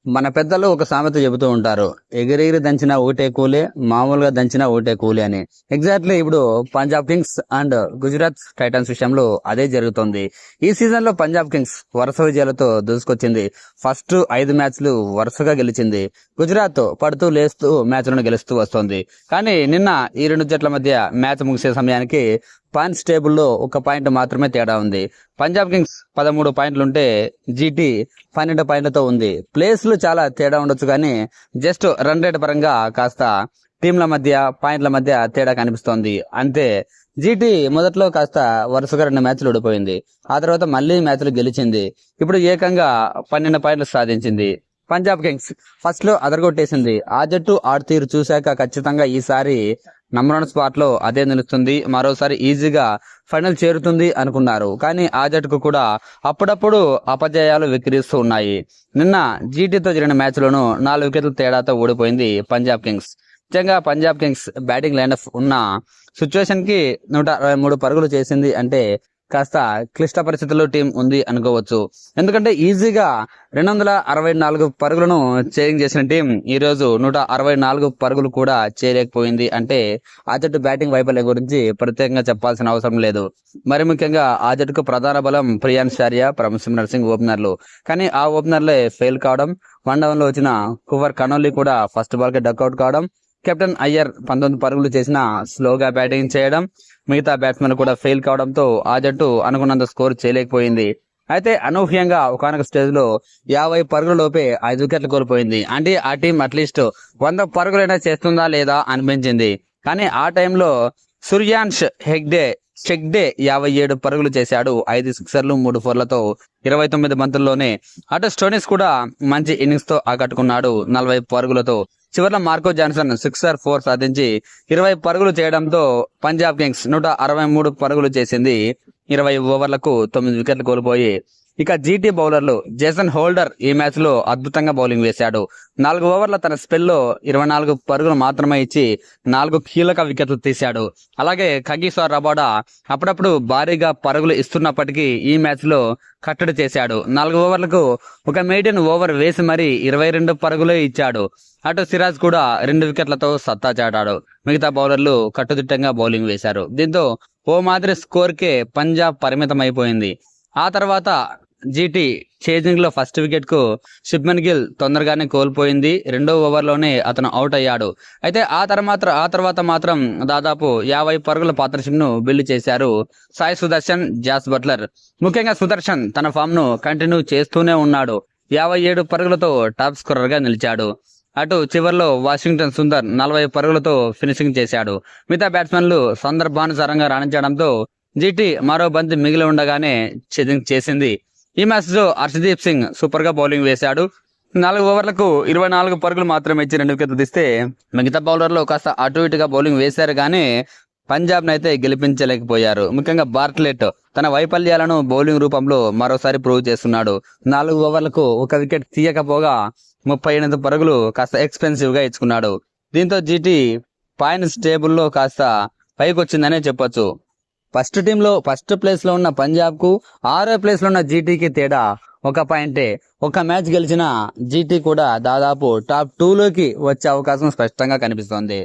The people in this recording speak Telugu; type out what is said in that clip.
మన పెద్దలు ఒక సామెత చెబుతూ ఉంటారు. ఎగిరెగిరి దంచిన ఒకటే కూలే, మామూలుగా దంచిన ఒకటే కూలే అని. ఎగ్జాక్ట్లీ ఇప్పుడు Punjab Kings and Gujarat Titans విషయంలో అదే జరుగుతుంది. ఈ సీజన్ లో పంజాబ్ కింగ్స్ వరుస విజయాలతో దూసుకొచ్చింది. ఫస్ట్ 5 మ్యాచ్లు వరుసగా గెలిచింది. గుజరాత్ పడుతూ లేస్తూ మ్యాచ్లను గెలుస్తూ వస్తోంది. కానీ నిన్న ఈ రెండు జట్ల మధ్య మ్యాచ్ ముగిసే సమయానికి పాయింట్స్ టేబుల్లో ఒక పాయింట్ మాత్రమే తేడా ఉంది. పంజాబ్ కింగ్స్ 13 పాయింట్లుంటే జీటీ 12 పాయింట్లతో ఉంది. ప్లేస్లు చాలా తేడా ఉండొచ్చు కానీ జస్ట్ రన్ రేట్ పరంగా కాస్త టీంల మధ్య పాయింట్ల మధ్య తేడా కనిపిస్తోంది అంతే. జీటీ మొదట్లో కాస్త వరుసగా 2 మ్యాచ్లు ఓడిపోయింది. ఆ తర్వాత మళ్లీ మ్యాచ్లు గెలిచింది. ఇప్పుడు ఏకంగా 12 పాయింట్లు సాధించింది. పంజాబ్ కింగ్స్ ఫస్ట్ లో అదరగొట్టేసింది. ఆ జట్టు ఆడుతీరు చూశాక ఖచ్చితంగా ఈసారి నంబర్ 1 స్పాట్ లో అదే నిలుస్తుంది, మరోసారి ఈజీగా ఫైనల్ చేరుతుంది అనుకున్నారు. కానీ ఆ జట్టుకు కూడా అప్పుడప్పుడు అపజయాలు వెక్కిరిస్తూ ఉన్నాయి. నిన్న జీటీతో జరిగిన మ్యాచ్ లోనూ 4 వికెట్ల తేడాతో ఓడిపోయింది పంజాబ్ కింగ్స్. నిజంగా పంజాబ్ కింగ్స్ బ్యాటింగ్ లైనప్ ఉన్న సిచ్యువేషన్ కి 163 పరుగులు చేసింది అంటే కాస్త క్లిష్ట పరిస్థితుల్లో టీం ఉంది అనుకోవచ్చు. ఎందుకంటే ఈజీగా 264 పరుగులను చేయింగ్ చేసిన టీం ఈ రోజు 164 పరుగులు కూడా చేయలేకపోయింది అంటే ఆ జట్టు బ్యాటింగ్ వైఫల్యం గురించి ప్రత్యేకంగా చెప్పాల్సిన అవసరం లేదు. మరి ముఖ్యంగా ఆ జట్టుకు ప్రధాన బలం ప్రియాన్ షారియా, ప్రమసిమ్రన్ సింగ్ ఓపెనర్లు. కానీ ఆ ఓపెనర్లే ఫెయిల్ కావడం, వన్ డౌన్ లో వచ్చిన కువర్ కనోలీ కూడా ఫస్ట్ బాల్ కి డక్అవుట్ కావడం, కెప్టెన్ అయ్యర్ 19 పరుగులు చేసినా స్లోగా బ్యాటింగ్ చేయడం, మిగతా బ్యాట్స్మెన్ కూడా ఫెయిల్ కావడంతో ఆ జట్టు అనుకున్నంత స్కోర్ చేయలేకపోయింది. అయితే అనూహ్యంగా ఒకనొక స్టేజ్ లో 50 పరుగుల లోపే 5 వికెట్లు కోల్పోయింది. అంటే ఆ టీం అట్లీస్ట్ 100 పరుగులైనా చేస్తుందా లేదా అనిపించింది. కానీ ఆ టైంలో సూర్యాన్ష్ హెగ్డే 57 పరుగులు చేశాడు. 5 సిక్సర్లు 3 ఫోర్లతో 29 బంతుల్లోనే. అటు స్టోనిస్ కూడా మంచి ఇన్నింగ్స్ తో ఆకట్టుకున్నాడు 40 పరుగులతో. చివరిలో మార్కో జాన్సన్ 6-4 సాధించి 20 పరుగులు చేయడంతో పంజాబ్ కింగ్స్ 163 పరుగులు చేసింది. 20 ఓవర్లకు 9 వికెట్లు కోల్పోయి. ఇక జీటీ బౌలర్లు జేసన్ హోల్డర్ ఈ మ్యాచ్ లో అద్భుతంగా బౌలింగ్ వేశాడు. 4 ఓవర్ల తన స్పెల్లో 24 పరుగులు మాత్రమే ఇచ్చి 4 కీలక వికెట్లు తీశాడు. అలాగే కగిసో రబాడా అప్పుడప్పుడు భారీగా పరుగులు ఇస్తున్నప్పటికీ ఈ మ్యాచ్ లో కట్టడి చేశాడు. 4 ఓవర్లకు ఒక మెయిడెన్ ఓవర్ వేసి మరీ 22 పరుగులే ఇచ్చాడు. అటు సిరాజ్ కూడా 2 వికెట్లతో సత్తా చాటాడు. మిగతా బౌలర్లు కట్టుదిట్టంగా బౌలింగ్ వేశారు. దీంతో ఓ మాదిరి స్కోర్ కే పంజాబ్ పరిమితం అయిపోయింది. ఆ తర్వాత జీటీ చేజింగ్ లో ఫస్ట్ వికెట్ కు శుభ్మన్ గిల్ తొందరగానే కోల్పోయింది. 2వ ఓవర్లోనే అతను అవుట్ అయ్యాడు. అయితే ఆ తర్వాత మాత్రం దాదాపు 50 పరుగుల పార్ట్నర్షిప్ ను బిల్డ్ చేశారు సాయి సుదర్శన్, జాస్ బట్లర్. ముఖ్యంగా సుదర్శన్ తన ఫామ్ ను కంటిన్యూ చేస్తూనే ఉన్నాడు. 57 పరుగులతో టాప్ స్కోరర్ గా నిలిచాడు. అటు చివర్లో వాషింగ్టన్ సుందర్ 40 పరుగులతో ఫినిషింగ్ చేశాడు. మిగతా బ్యాట్స్మెన్లు సందర్భానుసారంగా రాణించడంతో జీటీ మరో బంతి మిగిలి ఉండగానే చేసింది. ఈ మ్యాచ్ లో హర్షదీప్ సింగ్ సూపర్ గా బౌలింగ్ వేశాడు. 4 ఓవర్లకు 24 పరుగులు మాత్రమే ఇచ్చి 2 వికెట్లు తీస్తే మిగతా బౌలర్లు కాస్త అటు ఇటుగా బౌలింగ్ వేశారు కానీ పంజాబ్ నైతే గెలిపించలేకపోయారు. ముఖ్యంగా బార్ట్లెట్ తన వైఫల్యాలను బౌలింగ్ రూపంలో మరోసారి ప్రూవ్ చేస్తున్నాడు. 4 ఓవర్లకు 1 వికెట్ తీయకపోగా 38 పరుగులు కాస్త ఎక్స్పెన్సివ్ గా ఇచ్చుకున్నాడు. దీంతో జీటీ పాయింట్స్ టేబుల్లో కాస్త పైకొచ్చిందనే చెప్పొచ్చు. ఫస్ట్ ప్లేస్ లో ఉన్న పంజాబ్ కు 6వ ప్లేస్ లో ఉన్న జీటీకి తేడా 1 పాయింటే. ఒక మ్యాచ్ గెలిచిన జీటీ కూడా దాదాపు టాప్ 2 లోకి వచ్చే అవకాశం స్పష్టంగా కనిపిస్తోంది.